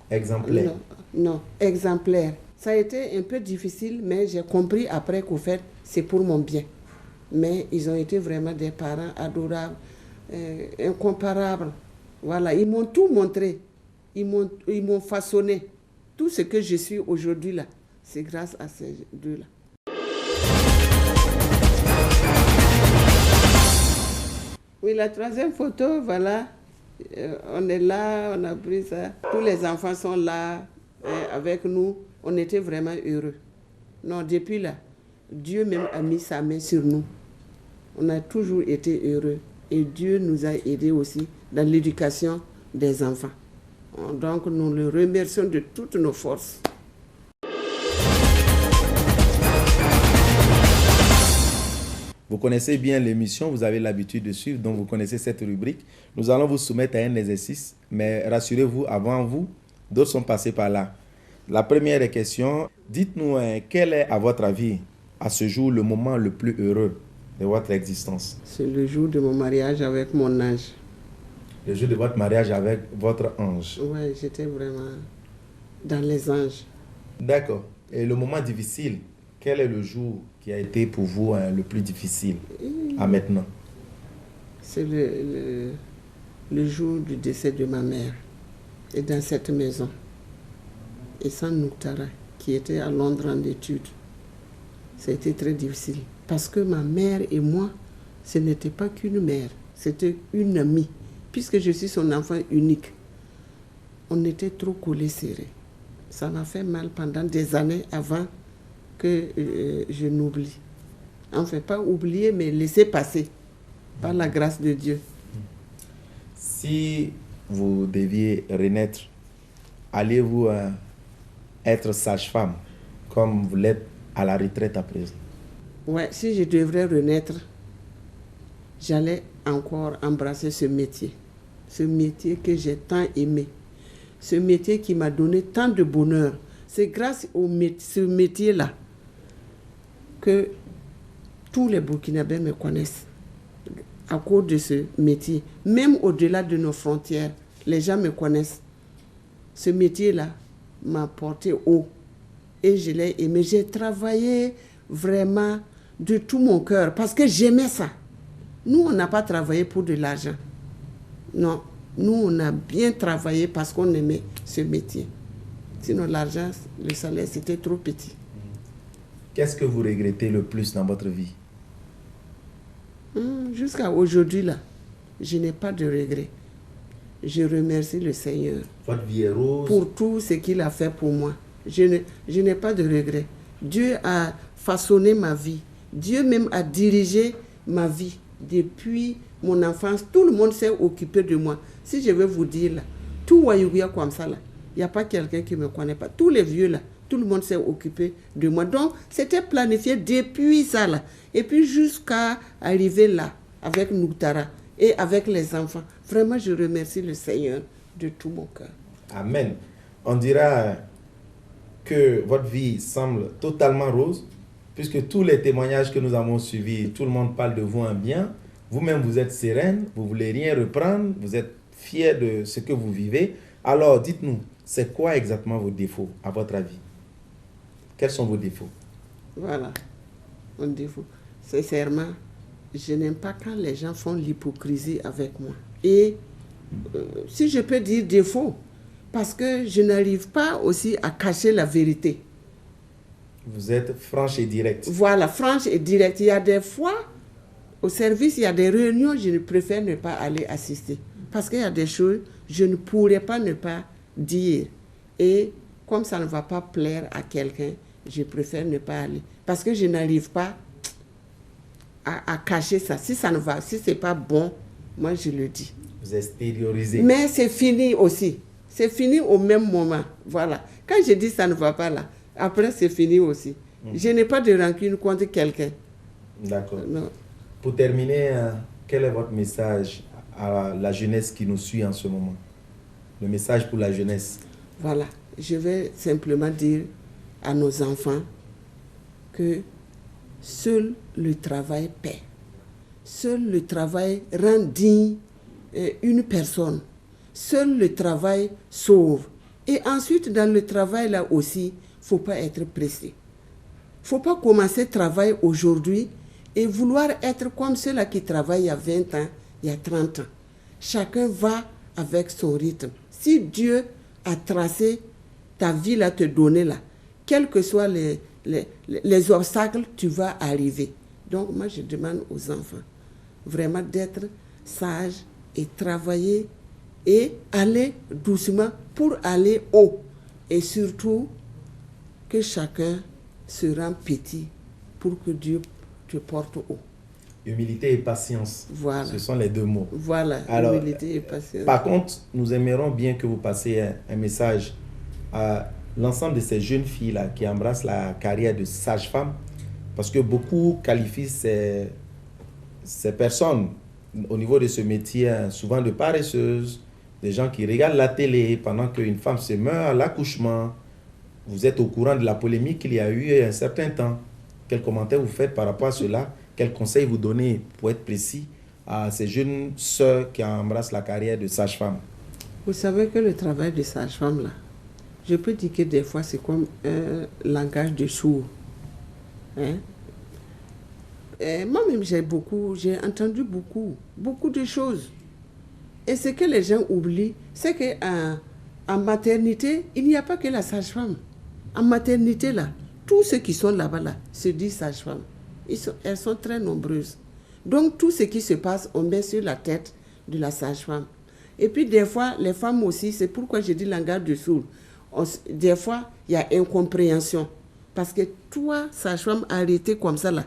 exemplaire. Non, exemplaire. Ça a été un peu difficile, mais j'ai compris après qu'au fait, c'est pour mon bien. Mais ils ont été vraiment des parents adorables, incomparables. Voilà, ils m'ont tout montré. Ils m'ont façonné. Tout ce que je suis aujourd'hui là, c'est grâce à ces deux-là. Oui, la troisième photo, voilà. On est là, on a pris ça. Tous les enfants sont là avec nous. On était vraiment heureux. Non, depuis là, Dieu même a mis sa main sur nous. On a toujours été heureux. Et Dieu nous a aidés aussi dans l'éducation des enfants. Donc nous le remercions de toutes nos forces. Vous connaissez bien l'émission, vous avez l'habitude de suivre, donc vous connaissez cette rubrique. Nous allons vous soumettre à un exercice, mais rassurez-vous, avant vous, d'autres sont passés par là. La première question, dites-nous quel est, à votre avis, à ce jour, le moment le plus heureux de votre existence? C'est le jour de mon mariage avec mon ange. Le jour de votre mariage avec votre ange? Oui, j'étais vraiment dans les anges. D'accord. Et le moment difficile, quel est le jour qui a été pour vous le plus difficile à maintenant? C'est le jour du décès de ma mère. Et dans cette maison. Et sans Nouktara, qui était à Londres en études. Ça a été très difficile. Parce que ma mère et moi, ce n'était pas qu'une mère. C'était une amie. Puisque je suis son enfant unique. On était trop collés serrés. Ça m'a fait mal pendant des années avant que je n'oublie. Enfin, pas oublier, mais laisser passer. Par la grâce de Dieu. Si vous deviez renaître, allez-vous être sage-femme comme vous l'êtes à la retraite à présent? Ouais, si je devrais renaître, j'allais encore embrasser ce métier. Ce métier que j'ai tant aimé. Ce métier qui m'a donné tant de bonheur. C'est grâce à ce métier-là que tous les Burkinabés me connaissent. À cause de ce métier. Même au-delà de nos frontières, les gens me connaissent. Ce métier-là m'a porté haut. Et je l'ai aimé. J'ai travaillé vraiment de tout mon cœur parce que j'aimais ça. Nous, on n'a pas travaillé pour de l'argent. Non. Nous, on a bien travaillé parce qu'on aimait ce métier. Sinon, l'argent, le salaire, c'était trop petit. Qu'est-ce que vous regrettez le plus dans votre vie? Jusqu'à aujourd'hui, là, je n'ai pas de regrets. Je remercie le Seigneur. Votre vie est rose. Pour tout ce qu'il a fait pour moi. Je n'ai pas de regrets. Dieu a façonné ma vie. Dieu même a dirigé ma vie depuis mon enfance. Tout le monde s'est occupé de moi. Si je veux vous dire, là, tout Wayouguya comme ça, là, il n'y a pas quelqu'un qui ne me connaît pas. Tous les vieux, là, tout le monde s'est occupé de moi. Donc, c'était planifié depuis ça, là. Et puis, jusqu'à arriver là, avec Nouktara et avec les enfants. Vraiment, je remercie le Seigneur de tout mon cœur. Amen. On dira que votre vie semble totalement rose, puisque tous les témoignages que nous avons suivis, tout le monde parle de vous en bien. Vous-même, vous êtes sereine, vous ne voulez rien reprendre, vous êtes fière de ce que vous vivez. Alors, dites-nous, c'est quoi exactement vos défauts, à votre avis? Quels sont vos défauts? Voilà, mon défaut. Sincèrement, je n'aime pas quand les gens font l'hypocrisie avec moi. Et si je peux dire défaut, parce que je n'arrive pas aussi à cacher la vérité. Vous êtes franche et directe. Voilà, franche et directe. Il y a des fois, au service, il y a des réunions, je préfère ne pas aller assister. Parce qu'il y a des choses, je ne pourrais pas ne pas dire. Et comme ça ne va pas plaire à quelqu'un, je préfère ne pas aller. Parce que je n'arrive pas à cacher ça. Si ça ne va, si ce n'est pas bon, moi je le dis. Vous extériorisez. Mais c'est fini aussi. C'est fini au même moment. Voilà. Quand je dis ça ne va pas là, après c'est fini aussi. Je n'ai pas de rancune contre quelqu'un. D'accord. Pour terminer, quel est votre message à la jeunesse qui nous suit en ce moment? Le message pour la jeunesse. Voilà. Je vais simplement dire à nos enfants que seul le travail paie. Seul le travail rend digne une personne. Seul le travail sauve. Et ensuite, dans le travail là aussi, il ne faut pas être pressé. Il ne faut pas commencer le travail aujourd'hui et vouloir être comme ceux-là qui travaillent il y a 20 ans, il y a 30 ans. Chacun va avec son rythme. Si Dieu a tracé ta vie là, te donner là, quels que soient les obstacles, tu vas arriver. Donc moi je demande aux enfants vraiment d'être sages et travailler et aller doucement pour aller haut. Et surtout que chacun se rend petit pour que Dieu te porte haut. Humilité et patience. Voilà. Ce sont les deux mots. Voilà, alors, humilité et patience. Par contre, nous aimerions bien que vous passiez un message à l'ensemble de ces jeunes filles-là qui embrassent la carrière de sage-femme, parce que beaucoup qualifient ces personnes au niveau de ce métier souvent de paresseuses, des gens qui regardent la télé pendant qu'une femme se meurt à l'accouchement. Vous êtes au courant de la polémique qu'il y a eu il y a un certain temps. Quel commentaire vous faites par rapport à cela? Quels conseils vous donnez, pour être précis, à ces jeunes sœurs qui embrassent la carrière de sage-femme? Vous savez que le travail de sage-femme, là, je peux dire que des fois, c'est comme un langage de sourd. Hein? Moi-même, j'ai entendu beaucoup de choses. Et ce que les gens oublient, c'est qu'en maternité, il n'y a pas que la sage-femme. En maternité, là, tous ceux qui sont là-bas, là, se disent sage-femme. Elles sont très nombreuses. Donc, tout ce qui se passe, on met sur la tête de la sage-femme. Et puis, des fois, les femmes aussi, c'est pourquoi je dis langage de sourd. Des fois, il y a incompréhension. Parce que toi, sage-femme, arrêtée comme ça, là,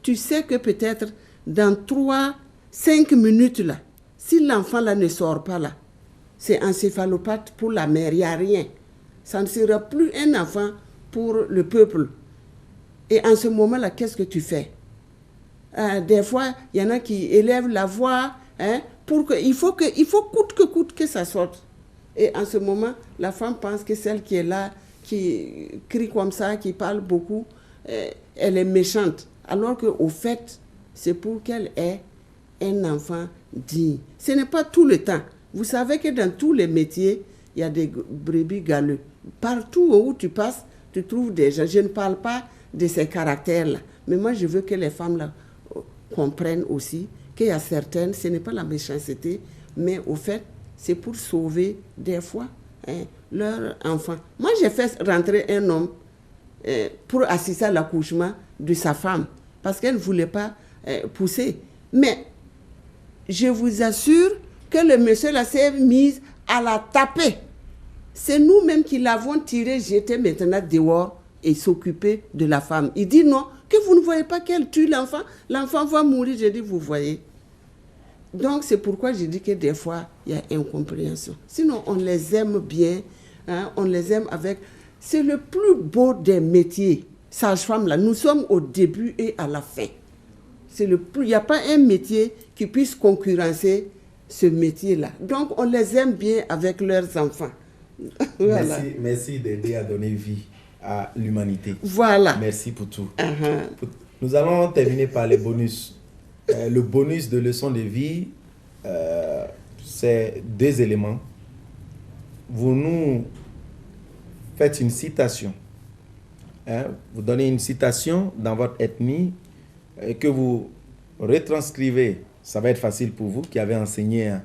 tu sais que peut-être dans 3-5 minutes, là, si l'enfant là ne sort pas là, c'est encéphalopathe pour la mère, il n'y a rien. Ça ne sera plus un enfant pour le peuple. Et en ce moment-là, qu'est-ce que tu fais? Des fois, il y en a qui élèvent la voix, hein, il faut coûte que coûte que ça sorte. Et en ce moment, la femme pense que celle qui est là, qui crie comme ça, qui parle beaucoup, elle est méchante. Alors qu'au fait, c'est pour qu'elle ait un enfant digne. Ce n'est pas tout le temps. Vous savez que dans tous les métiers, il y a des brebis galeux. Partout où tu passes, tu trouves des gens. Je ne parle pas de ces caractères-là. Mais moi, je veux que les femmes-là comprennent aussi qu'il y a certaines, ce n'est pas la méchanceté, mais au fait, c'est pour sauver des fois leur enfant. Moi, j'ai fait rentrer un homme pour assister à l'accouchement de sa femme, parce qu'elle ne voulait pas pousser. Mais je vous assure que le monsieur là s'est mis à la taper. C'est nous-mêmes qui l'avons tiré, jeté maintenant dehors et s'occuper de la femme. Il dit non, que vous ne voyez pas qu'elle tue l'enfant, l'enfant va mourir. Je dis, vous voyez. Donc c'est pourquoi je dis que des fois, il y a incompréhension. Sinon, on les aime bien, hein, on les aime avec... C'est le plus beau des métiers, sage-femme là. Nous sommes au début et à la fin. Il n'y a pas un métier qui puisse concurrencer ce métier-là. Donc, on les aime bien avec leurs enfants. Voilà. Merci d'aider à donner vie à l'humanité. Voilà. Merci pour tout. Nous allons terminer par les bonus. Le bonus de leçon de vie, c'est 2 éléments. Vous nous faites une citation. Vous donnez une citation dans votre ethnie que vous retranscrivez. Ça va être facile pour vous qui avez enseigné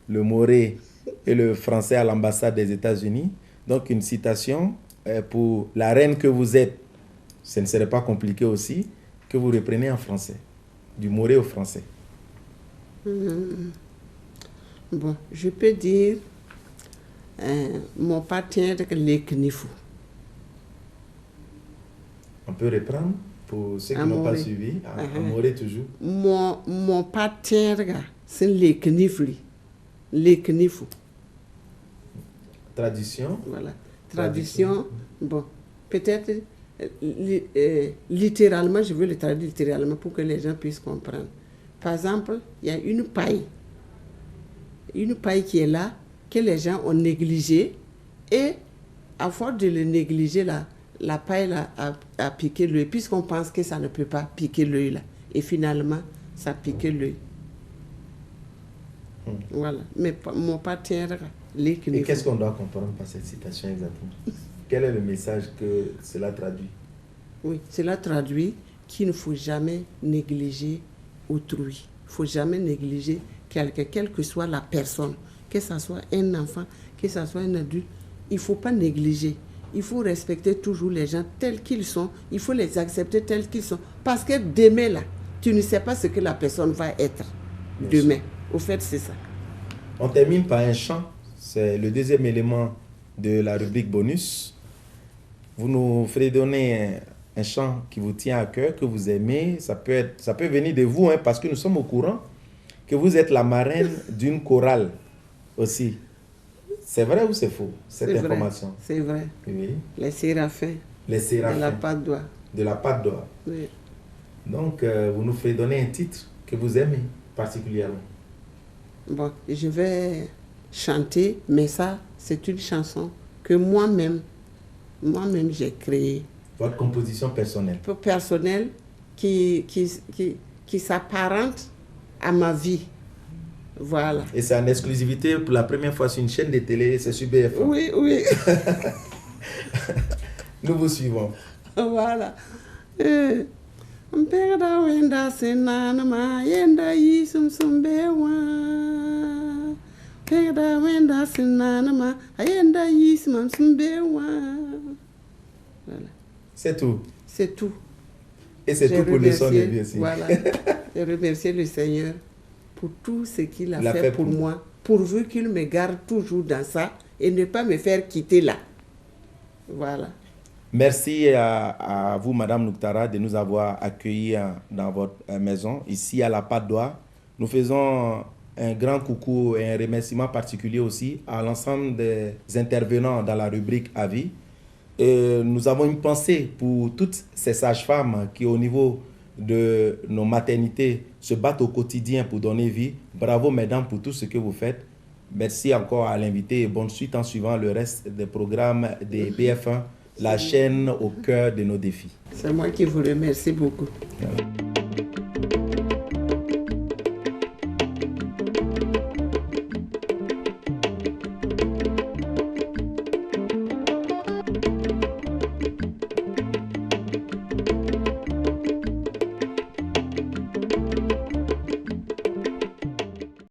le moré et le français à l'ambassade des États-Unis. Donc une citation pour la reine que vous êtes. Ce ne serait pas compliqué aussi que vous reprenez en français. Du moré au français. Bon, je peux dire mon partenaire les knifou. On peut reprendre pour ceux qui n'ont pas suivi. Moré toujours. Mon partenaire, c'est les knifou. Les knifou. Tradition. Voilà. Tradition. Bon, peut-être littéralement, je veux le traduire littéralement pour que les gens puissent comprendre. Par exemple, il y a une paille qui est là, que les gens ont négligée, et à force de le négliger, la paille a piqué l'œil, puisqu'on pense que ça ne peut pas piquer l'œil là. Et finalement, ça a piqué l'œil. Voilà. Mais mon partenaire... Et qu'est-ce qu'on doit comprendre par cette citation exactement? Quel est le message que cela traduit? Oui, cela traduit qu'il ne faut jamais négliger autrui. Il ne faut jamais négliger quelqu'un, quelle que soit la personne, que ce soit un enfant, que ce soit un adulte. Il ne faut pas négliger. Il faut respecter toujours les gens tels qu'ils sont. Il faut les accepter tels qu'ils sont. Parce que demain, là, tu ne sais pas ce que la personne va être demain. Au fait, c'est ça. On termine par un chant. C'est le deuxième élément de la rubrique bonus. Vous nous ferez donner un chant qui vous tient à cœur, que vous aimez. Ça peut venir de vous, hein, parce que nous sommes au courant que vous êtes la marraine d'une chorale aussi. C'est vrai ou c'est faux, cette information? C'est vrai. Oui. Les Séraphins. Les Séraphins. De la Patte d'Oie. De la Patte d'Oie. Oui. Donc, vous nous ferez donner un titre que vous aimez particulièrement. Bon, je vais chanter, mais ça, c'est une chanson que moi-même j'ai créée. Votre composition personnelle? Personnelle, qui s'apparente à ma vie. Voilà. Et c'est en exclusivité pour la première fois sur une chaîne de télé, c'est sur BFM. Oui, oui. Nous vous suivons. Voilà. Mpegda wenda senanama yenda yisum sumbewa. Pegda wenda senanama yenda yisum sumbewa. Voilà. C'est tout. C'est tout. Et c'est tout pour le son de vie aussi. Voilà. Je remercie le Seigneur pour tout ce qu'il a fait pour moi, pourvu qu'il me garde toujours dans ça et ne pas me faire quitter là. Voilà. Merci à vous, Madame Nouktara, de nous avoir accueillis dans votre maison, ici à la Patte d'Oie. Nous faisons un grand coucou et un remerciement particulier aussi à l'ensemble des intervenants dans la rubrique Avis. Et nous avons une pensée pour toutes ces sages-femmes qui, au niveau de nos maternités, se battent au quotidien pour donner vie. Bravo, mesdames, pour tout ce que vous faites. Merci encore à l'invité et bonne suite en suivant le reste des programmes des BF1, la chaîne au cœur de nos défis. C'est moi qui vous remercie beaucoup. Voilà.